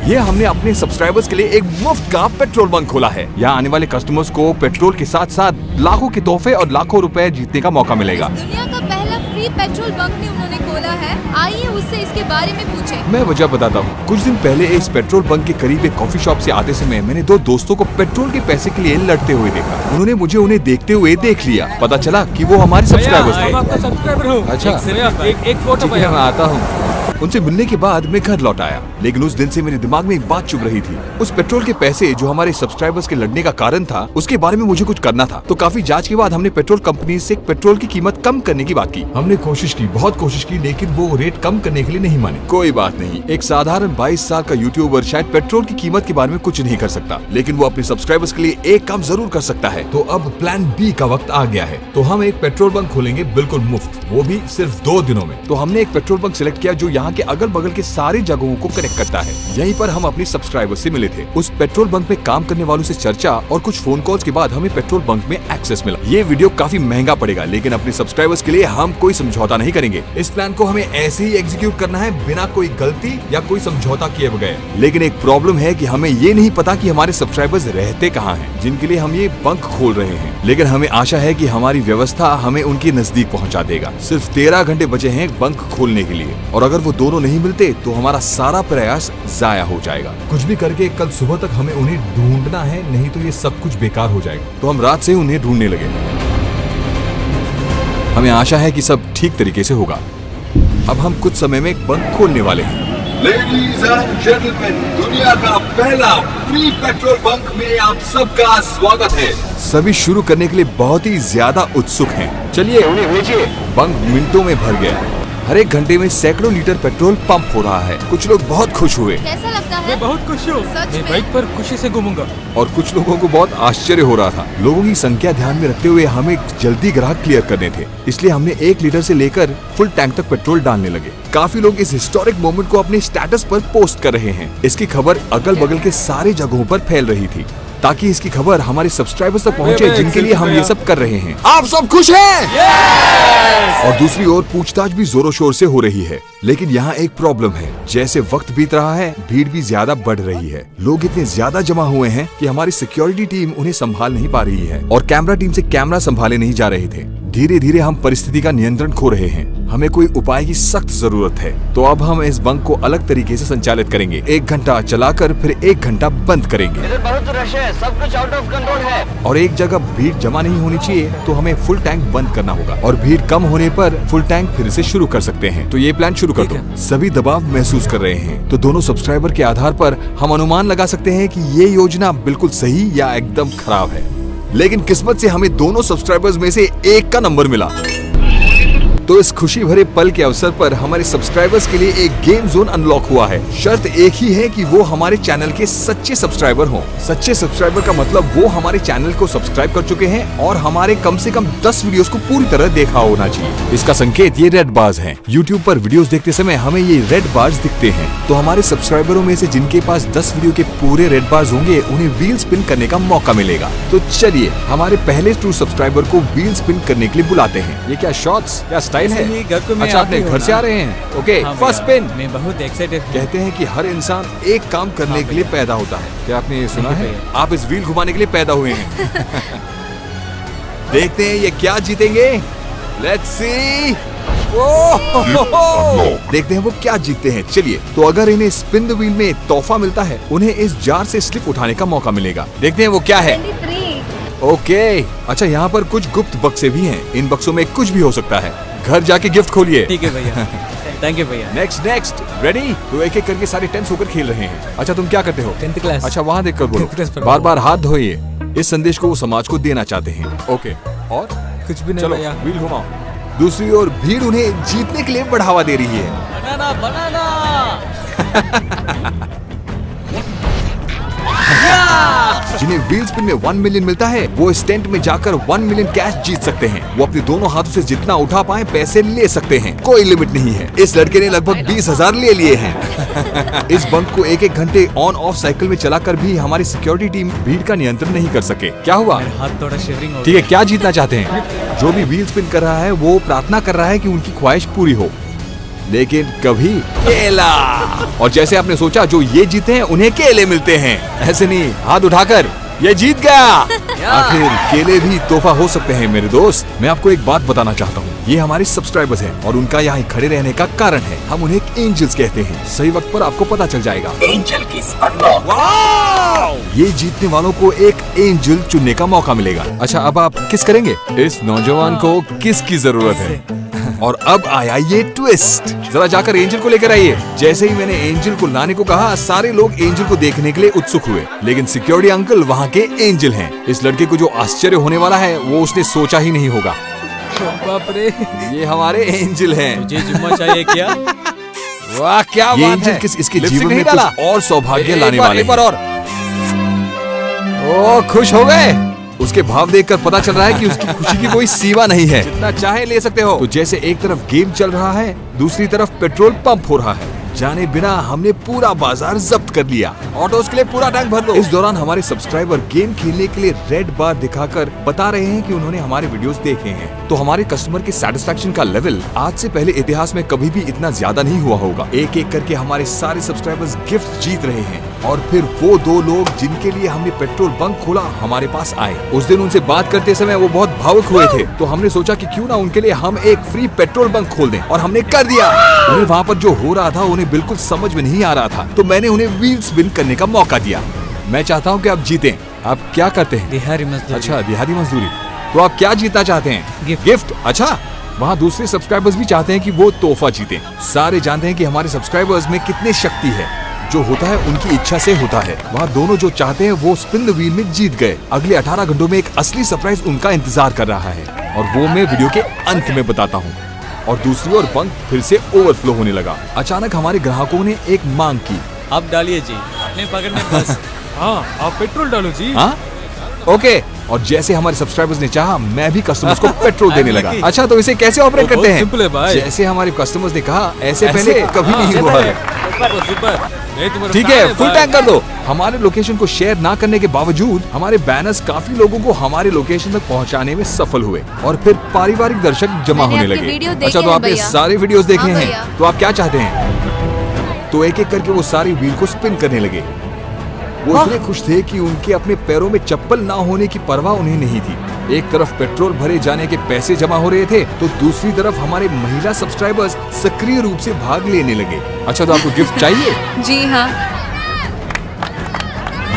ये हमने अपने सब्सक्राइबर्स के लिए एक मुफ्त का पेट्रोल बंक खोला है। यहाँ आने वाले कस्टमर्स को पेट्रोल के साथ साथ लाखों के तोहफे और लाखों रुपए जीतने का मौका मिलेगा। दुनिया का पहला फ्री पेट्रोल बंक भी उन्होंने खोला है। आइए उससे इसके बारे में पूछें। मैं वजह बताता हूँ। कुछ दिन पहले इस पेट्रोल बंक के करीब एक कॉफी शॉप से आते समय मैंने दो दोस्तों को पेट्रोल के पैसे के लिए लड़ते हुए देखा। उन्होंने मुझे उन्हें देखते हुए देख लिया। पता चला कि वो हमारे सब्सक्राइबर्स थे। हम आपका सब्सक्राइबर हूँ। अच्छा, एक फोटो मैं आता हूँ। उनसे मिलने के बाद मैं घर लौट आया, लेकिन उस दिन से मेरे दिमाग में एक बात चुभ रही थी। उस पेट्रोल के पैसे जो हमारे सब्सक्राइबर्स के लड़ने का कारण था, उसके बारे में मुझे कुछ करना था। तो काफी जांच के बाद हमने पेट्रोल कंपनी से पेट्रोल की कीमत कम करने की बात की। हमने कोशिश की, बहुत कोशिश की, लेकिन वो रेट कम करने के लिए नहीं माने। कोई बात नहीं, एक साधारण 22 साल का यूट्यूबर शायद पेट्रोल की कीमत के बारे में कुछ नहीं कर सकता, लेकिन वो अपने सब्सक्राइबर्स के लिए एक काम जरूर कर सकता है। तो अब प्लान बी का वक्त आ गया है। तो हम एक पेट्रोल बंक खोलेंगे बिल्कुल मुफ्त, वो भी सिर्फ 2 दिनों में। तो हमने एक पेट्रोल बंक सिलेक्ट किया जो यहाँ के अगल बगल के सारी जगहों को कनेक्ट करता है। यहीं पर हम अपनी सब्सक्राइबर से मिले थे। उस पेट्रोल बंक में काम करने वालों से चर्चा और कुछ फोन कॉल्स के बाद हमें पेट्रोल बंक में एक्सेस मिला। ये वीडियो काफी महंगा पड़ेगा, लेकिन अपने सब्सक्राइबर्स के लिए हम कोई समझौता नहीं करेंगे। इस प्लान को हमें ऐसे ही एग्जीक्यूट करना है, बिना कोई गलती या कोई समझौता किए बगैर। लेकिन एक प्रॉब्लम है कि हमें ये नहीं पता कि हमारे सब्सक्राइबर्स रहते कहाँ हैं, जिनके लिए हम ये बंक खोल रहे हैं। लेकिन हमें आशा है कि हमारी व्यवस्था हमें उनके नजदीक पहुँचा देगा। सिर्फ 13 घंटे बचे हैं बंक खोलने के लिए, और अगर वो दोनों नहीं मिलते तो हमारा सारा प्रयास जाया हो जाएगा। कुछ भी करके कल सुबह तक हमें उन्हें ढूंढना है, नहीं तो ये सब कुछ बेकार हो जाएगा। तो हम रात से उन्हें ढूंढने लगे। हमें आशा है कि सब ठीक तरीके से होगा। अब हम कुछ समय में एक बंक खोलने वाले हैं। लेडीज एंड जेंटलमैन, दुनिया का पहला फ्री पेट्रोल बंक में आप सबका स्वागत है। सभी शुरू करने के लिए बहुत ही ज्यादा उत्सुक हैं। चलिए उन्हें भेजिए। बंक मिनटों में भर गया। हर एक घंटे में सैकड़ों लीटर पेट्रोल पंप हो रहा है। कुछ लोग बहुत खुश हुए। कैसा लगता है? मैं बहुत खुश हूँ। सच मैं में? बाइक पर खुशी से घूमूंगा। और कुछ लोगों को बहुत आश्चर्य हो रहा था। लोगों की संख्या ध्यान में रखते हुए हमें जल्दी ग्राहक क्लियर करने थे, इसलिए हमने 1 लीटर से लेकर फुल टैंक तक पेट्रोल डालने लगे। काफी लोग इस हिस्टोरिक मोमेंट को अपने स्टेटस पर पोस्ट कर रहे हैं। इसकी खबर अगल बगल के सारे जगहों पर फैल रही थी, ताकि इसकी खबर हमारे सब्सक्राइबर्स तक पहुंचे जिनके लिए हम ये सब कर रहे हैं। आप सब खुश हैं? और दूसरी ओर पूछताछ भी जोरों शोर से हो रही है। लेकिन यहाँ एक प्रॉब्लम है। जैसे वक्त बीत रहा है, भीड़ भी ज्यादा बढ़ रही है। लोग इतने ज्यादा जमा हुए हैं कि हमारी सिक्योरिटी टीम उन्हें संभाल नहीं पा रही है, और कैमरा टीम से कैमरा संभाले नहीं जा रहे थे। धीरे धीरे हम परिस्थिति का नियंत्रण खो रहे हैं। हमें कोई उपाय की सख्त जरूरत है। तो अब हम इस बंक को अलग तरीके से संचालित करेंगे। 1 घंटा चलाकर फिर 1 घंटा बंद करेंगे। इधर बहुत रश है, सब कुछ आउट ऑफ कंट्रोल है। और एक जगह भीड़ जमा नहीं होनी चाहिए, तो हमें फुल टैंक बंद करना होगा, और भीड़ कम होने पर फुल टैंक फिर से शुरू कर सकते हैं। तो ये प्लान शुरू कर दो। सभी दबाव महसूस कर रहे हैं, तो दोनों सब्सक्राइबर के आधार पर हम अनुमान लगा सकते हैं कि ये योजना बिल्कुल सही या एकदम खराब है। लेकिन किस्मत से हमें दोनों सब्सक्राइबर्स में से एक का नंबर मिला। तो इस खुशी भरे पल के अवसर पर हमारे सब्सक्राइबर्स के लिए एक गेम जोन अनलॉक हुआ है। शर्त एक ही है कि वो हमारे चैनल के सच्चे सब्सक्राइबर हों। सच्चे सब्सक्राइबर का मतलब वो हमारे चैनल को सब्सक्राइब कर चुके हैं और हमारे कम से कम 10 वीडियोस को पूरी तरह देखा होना चाहिए। इसका संकेत ये रेड बार्स हैं। YouTube पर वीडियोस देखते समय हमें ये रेड बार्स दिखते हैं। तो हमारे सब्सक्राइबरों में से जिनके पास 10 वीडियो के पूरे रेड बार्स होंगे, उन्हें व्हील स्पिन करने का मौका मिलेगा। तो चलिए हमारे पहले ट्रू सब्सक्राइबर को व्हील स्पिन करने के लिए बुलाते हैं। ये क्या शॉट्स, क्या स्टाइल है? अच्छा, अपने घर से आ रहे हैं? Okay, first spin. मैं बहुत एक्साइटेड हूँ। कहते हैं कि हर इंसान एक काम करने के लिए पैदा होता है। क्या आपने ये सुना है? आप इस व्हील घुमाने के लिए पैदा हुए हैं। देखते हैं ये क्या जीतेंगे। Let's see. देखते हैं वो क्या जीतते हैं। चलिए, तो अगर इन्हें स्पिन द व्हील में तोहफा मिलता है, उन्हें इस जार से स्लिप उठाने का मौका मिलेगा। देखते हैं वो क्या है। 23। ओके, अच्छा, यहाँ पर कुछ गुप्त बक्से भी हैं। इन बक्सों में कुछ भी हो सकता है। घर जाके गिफ्ट खोलिए। ठीक है भैया। थैंक यू भैया। Next ready? तो एक एक करके सारे टेंस होकर खेल रहे हैं। अच्छा, तुम क्या करते हो? 10th class. अच्छा, वहाँ देखकर बोलो। 10th क्लास पर बार बार हाथ धोइए। इस संदेश को वो समाज को देना चाहते हैं। ओके, और कुछ भी नहीं चलो भैया। व्हील घुमाओ। दूसरी ओर भीड़ उन्हें जीतने के लिए बढ़ावा दे रही है। बनाना बनाना। जिन्हें व्हील स्पिन में 1 मिलियन मिलता है, वो इस टेंट में जाकर 1 मिलियन कैश जीत सकते हैं। वो अपने दोनों हाथों से जितना उठा पाए पैसे ले सकते हैं। कोई लिमिट नहीं है। इस लड़के ने लगभग 20,000 ले लिए हैं। इस बंक को 1-1 घंटे ऑन ऑफ साइकिल में चलाकर भी हमारी सिक्योरिटी टीम भीड़ का नियंत्रण नहीं कर सके। क्या हुआ? हाथ थोड़ा शेवरिंग हो। ठीक है, क्या जीतना चाहते हैं? जो भी व्हील स्पिन कर रहा है वो प्रार्थना कर रहा है कि उनकी ख्वाहिश पूरी हो। लेकिन कभी केला। और जैसे आपने सोचा जो ये जीते हैं उन्हें केले मिलते हैं, ऐसे नहीं, हाथ उठाकर ये जीत गया। आखिर केले भी तोहफा हो सकते हैं मेरे दोस्त। मैं आपको एक बात बताना चाहता हूँ, ये हमारे सब्सक्राइबर्स हैं और उनका यहाँ खड़े रहने का कारण है। हम उन्हें एंजल्स कहते हैं। सही वक्त पर आपको पता चल जाएगा। एंजल किस अनलॉक। ये जीतने वालों को एक एंजल चुनने का मौका मिलेगा। अच्छा, अब आप किस करेंगे? इस नौजवान को किसकी जरूरत है? और अब आया ये ट्विस्ट। जरा जाकर एंजल को लेकर आइए। जैसे ही मैंने एंजल को लाने को कहा, सारे लोग एंजल को देखने के लिए उत्सुक हुए, लेकिन सिक्योरिटी अंकल वहाँ के एंजल हैं। इस लड़के को जो आश्चर्य होने वाला है वो उसने सोचा ही नहीं होगा। बाप रे, ये हमारे एंजल हैं। मुझे जुम्मा चाहिए क्या? वाह क्या ये बात है। इसके जीवन में कुछ और सौभाग्य लाने वाले हैं। और ओ खुश हो गए। उसके भाव देखकर पता चल रहा है कि उसकी खुशी की कोई सीमा नहीं है। जितना चाहे ले सकते हो। तो जैसे एक तरफ गेम चल रहा है, दूसरी तरफ पेट्रोल पंप हो रहा है। जाने बिना हमने पूरा बाजार जब्त कर लिया। ऑटोस के लिए पूरा टैंक भर दो। इस दौरान हमारे सब्सक्राइबर गेम खेलने के लिए रेड बार दिखाकर बता रहे हैं कि उन्होंने हमारे वीडियोस देखे हैं। तो हमारे कस्टमर के सेटिस्फेक्शन का लेवल आज से पहले इतिहास में कभी भी इतना ज्यादा नहीं हुआ होगा। एक एक करके हमारे सारे सब्सक्राइबर्स गिफ्ट जीत रहे हैं। और फिर वो दो लोग जिनके लिए हमने पेट्रोल बंक खोला हमारे पास आए। उस दिन उनसे बात करते समय वो बहुत भावुक हुए थे, तो हमने सोचा कि क्यों ना उनके लिए हम एक फ्री पेट्रोल बंक खोल दें, और हमने कर दिया। उन्हें वहाँ पर जो हो रहा था उन्हें बिल्कुल समझ में नहीं आ रहा था, तो मैंने उन्हें व्हील स्पिन करने का मौका दिया। मैं चाहता हूँ कि आप जीतें। आप क्या करते हैं? दिहाड़ी मजदूरी। अच्छा, दिहाड़ी मजदूरी। तो आप क्या जीतना चाहते हैं? गिफ्ट। अच्छा, वहाँ दूसरे सब्सक्राइबर्स भी चाहते हैं कि वो तोहफा जीतें। सारे जानते हैं कि हमारे सब्सक्राइबर्स में कितनी शक्ति है। जो होता है उनकी इच्छा से होता है। वहाँ दोनों जो चाहते हैं वो स्पिन द व्हील में जीत गए। अगले 18 घंटों में एक असली सरप्राइज उनका इंतजार कर रहा है, और वो मैं वीडियो के अंत में बताता हूँ। और दूसरी ओर बंक फिर से ओवरफ्लो होने लगा। अचानक हमारे ग्राहकों ने एक मांग की। आप डालिए जी, अपने पकड़ में बस। हाँ, आप पेट्रोल डालो जी। हाँ ओके। और जैसे हमारे सब्सक्राइबर्स ने चाहा, मैं भी कस्टमर्स को पेट्रोल देने लगा। अच्छा, तो इसे कैसे ऑपरेट करते हैं? सिंपल है भाई। जैसे हमारे कस्टमर्स ने कहा, ऐसे पहले कभी नहीं हुआ है। ठीक है, फुल टैंक कर दो। हमारे लोकेशन को शेयर ना करने के बावजूद हमारे बैनर्स काफी लोगों को हमारे लोकेशन तक पहुंचाने में सफल हुए, और फिर पारिवारिक दर्शक जमा मैंने होने आपके लगे। वीडियो देखे अच्छा, तो हैं आपने भैया। सारे वीडियोस देखे हाँ हैं, भैया। तो आप क्या चाहते हैं? तो एक एक करके वो सारी व्हील को स्पिन करने लगे। वो इतने खुश थे कि उनके अपने पैरों में चप्पल ना होने की परवाह उन्हें नहीं थी। एक तरफ पेट्रोल भरे जाने के पैसे जमा हो रहे थे, तो दूसरी तरफ हमारे महिला सब्सक्राइबर्स सक्रिय रूप से भाग लेने लगे। अच्छा, तो आपको गिफ्ट चाहिए? जी हाँ।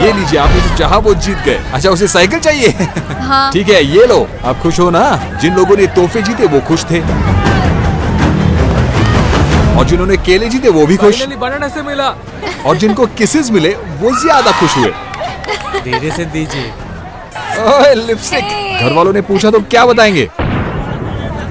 ये लीजिए, आपने जो चाहा वो जीत गए। अच्छा, उसे साइकिल चाहिए? हाँ। ठीक है, ये लो। आप खुश हो ना? जिन लोगों ने तोहफे जीते वो खुश थे, और जिन्होंने केले जीते वो भी खुश, फाइनली बनाना से मिला। और जिनको किसेस मिले वो ज्यादा खुश हुए। धीरे से दीजिए। ओए, लिपस्टिक। घर वालों ने पूछा तो क्या बताएंगे?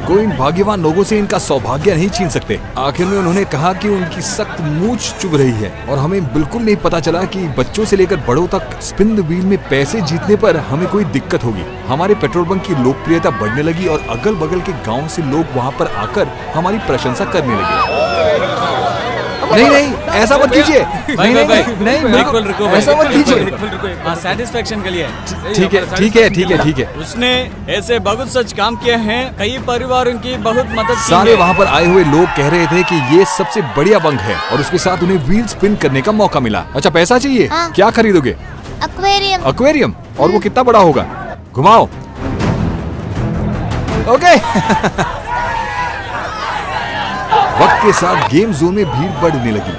कोई इन भाग्यवान लोगों से इनका सौभाग्य नहीं छीन सकते। आखिर में उन्होंने कहा कि उनकी सख्त मूंछ चुभ रही है, और हमें बिल्कुल नहीं पता चला कि बच्चों से लेकर बड़ों तक स्पिन द व्हील में पैसे जीतने पर हमें कोई दिक्कत होगी। हमारे पेट्रोल बंक की लोकप्रियता बढ़ने लगी, और अगल बगल के गाँव से लोग वहाँ पर आकर हमारी प्रशंसा करने लगे। नहीं नहीं, ऐसा मत कीजिए। भाई, नहीं भाई, नहीं नहीं, बिल्कुल रुको भाई। ऐसा मत कीजिए। हाँ, सेटिस्फेक्शन के लिए। ठीक है ठीक है ठीक है ठीक है। उसने ऐसे बहुत सच काम किए हैं, कई परिवारों की बहुत मदद की सारे है। वहाँ पर आए हुए लोग कह रहे थे कि ये सबसे बढ़िया बंक है, और उसके साथ उन्हें व्हील स्पिन करने का मौका मिला। अच्छा, पैसा चाहिए? हाँ। क्या खरीदोगे? एक्वेरियम। एक्वेरियम? और वो कितना बड़ा होगा? घुमाओ। ओके। वक्त के साथ गेम जोन में भीड़ बढ़ने लगी।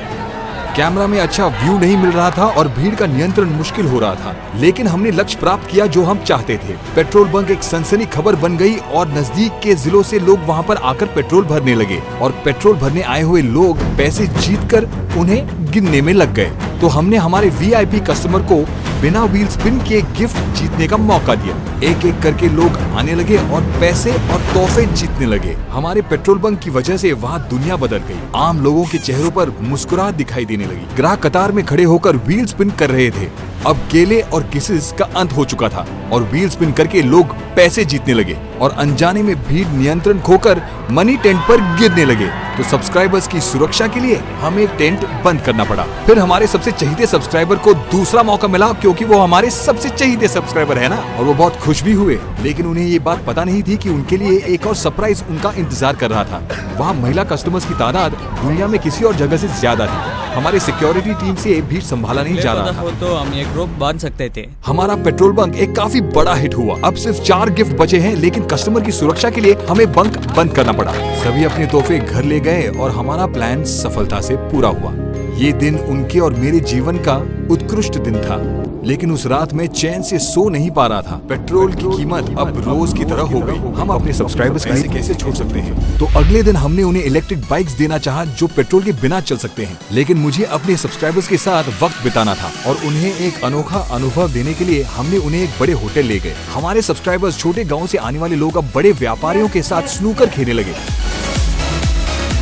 कैमरा में अच्छा व्यू नहीं मिल रहा था, और भीड़ का नियंत्रण मुश्किल हो रहा था, लेकिन हमने लक्ष्य प्राप्त किया जो हम चाहते थे। पेट्रोल बंक एक सनसनी खबर बन गई, और नजदीक के जिलों से लोग वहां पर आकर पेट्रोल भरने लगे, और पेट्रोल भरने आए हुए लोग पैसे जीतकर उन्हें गिनने में लग गए। तो हमने हमारे वीआईपी कस्टमर को बिना व्हील स्पिन के गिफ्ट जीतने का मौका दिया। एक एक करके लोग आने लगे और पैसे और तोहफे जीतने लगे। हमारे पेट्रोल बंक की वजह से वहाँ दुनिया बदल गई। आम लोगों के चेहरों पर मुस्कुराहट दिखाई देने लगी। ग्राहक कतार में खड़े होकर व्हील स्पिन कर रहे थे। अब केले और किसेस का अंत हो चुका था और व्हील स्पिन करके लोग पैसे जीतने लगे और अनजाने में भीड़ नियंत्रण खोकर मनी टेंट पर गिरने लगे। तो सब्सक्राइबर्स की सुरक्षा के लिए हमें टेंट बंद करना पड़ा। फिर हमारे सबसे चहीते सब्सक्राइबर को दूसरा मौका मिला, क्योंकि वो हमारे सबसे चहीते सब्सक्राइबर है ना, और वो बहुत खुश भी हुए। लेकिन उन्हें ये बात पता नहीं थी कि उनके लिए एक और सरप्राइज उनका इंतजार कर रहा था। वहाँ महिला कस्टमर्स की तादाद दुनिया में किसी और जगह से ज्यादा थी। हमारी सिक्योरिटी टीम से भीड़ संभाला नहीं जा रहा था। तो हम एक रोप बांध सकते थे। हमारा पेट्रोल बंक एक काफी बड़ा हिट हुआ। अब सिर्फ 4 गिफ्ट बचे हैं, लेकिन कस्टमर की सुरक्षा के लिए हमें बंक बंद करना पड़ा। सभी अपने तोहफे घर ले गए और हमारा प्लान सफलता से पूरा हुआ। ये दिन उनके और मेरे जीवन का उत्कृष्ट दिन था, लेकिन उस रात में चैन से सो नहीं पा रहा था। पेट्रोल की कीमत अब रोज की तरह हो गई। हम अपने सब्सक्राइबर्स के लिए कैसे छोड़ सकते हैं? तो अगले दिन हमने उन्हें इलेक्ट्रिक बाइक्स देना चाहा जो पेट्रोल के बिना चल सकते हैं। लेकिन मुझे अपने सब्सक्राइबर्स के साथ वक्त बिताना था और उन्हें एक अनोखा अनुभव देने के लिए हमने उन्हें एक बड़े होटल ले गए। हमारे सब्सक्राइबर्स छोटे गाँव से आने वाले लोग अब बड़े व्यापारियों के साथ स्नूकर खेलने लगे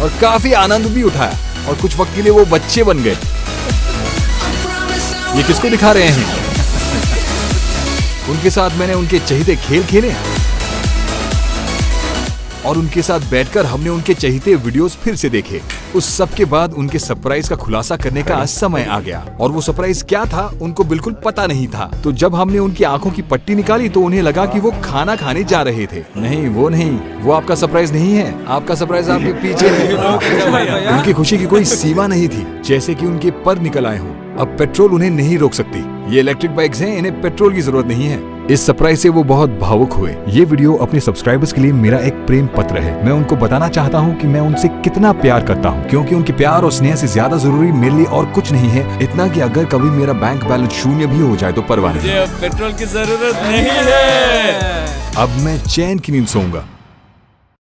और काफी आनंद भी उठाया, और कुछ वक्त के लिए वो बच्चे बन गए। ये किसको दिखा रहे हैं? उनके साथ मैंने उनके चहीते खेल खेले और उनके साथ बैठकर हमने उनके चहीते वीडियोस फिर से देखे। उस सब के बाद उनके सरप्राइज का खुलासा करने का समय आ गया, और वो सरप्राइज क्या था उनको बिल्कुल पता नहीं था। तो जब हमने उनकी आंखों की पट्टी निकाली तो उन्हें लगा कि वो खाना खाने जा रहे थे। नहीं, वो आपका सरप्राइज नहीं है। आपका सरप्राइज आपके पीछे है। उनकी खुशी की कोई सीमा नहीं थी, जैसे कि उनके पर निकल आए हों। अब पेट्रोल उन्हें नहीं रोक सकती। ये इलेक्ट्रिक बाइक्स हैं, इन्हें पेट्रोल की जरूरत नहीं है। इस सरप्राइज से वो बहुत भावुक हुए। ये वीडियो अपने सब्सक्राइबर्स के लिए मेरा एक प्रेम पत्र है। मैं उनको बताना चाहता हूँ कि मैं उनसे कितना प्यार करता हूँ, क्योंकि उनके प्यार और स्नेह से ज्यादा जरूरी मेरे लिए और कुछ नहीं है। इतना कि अगर कभी मेरा बैंक बैलेंस शून्य भी हो जाए तो परवाह नहीं। मुझे अब पेट्रोल की जरूरत नहीं है। अब मैं चैन की नींद सोऊंगा।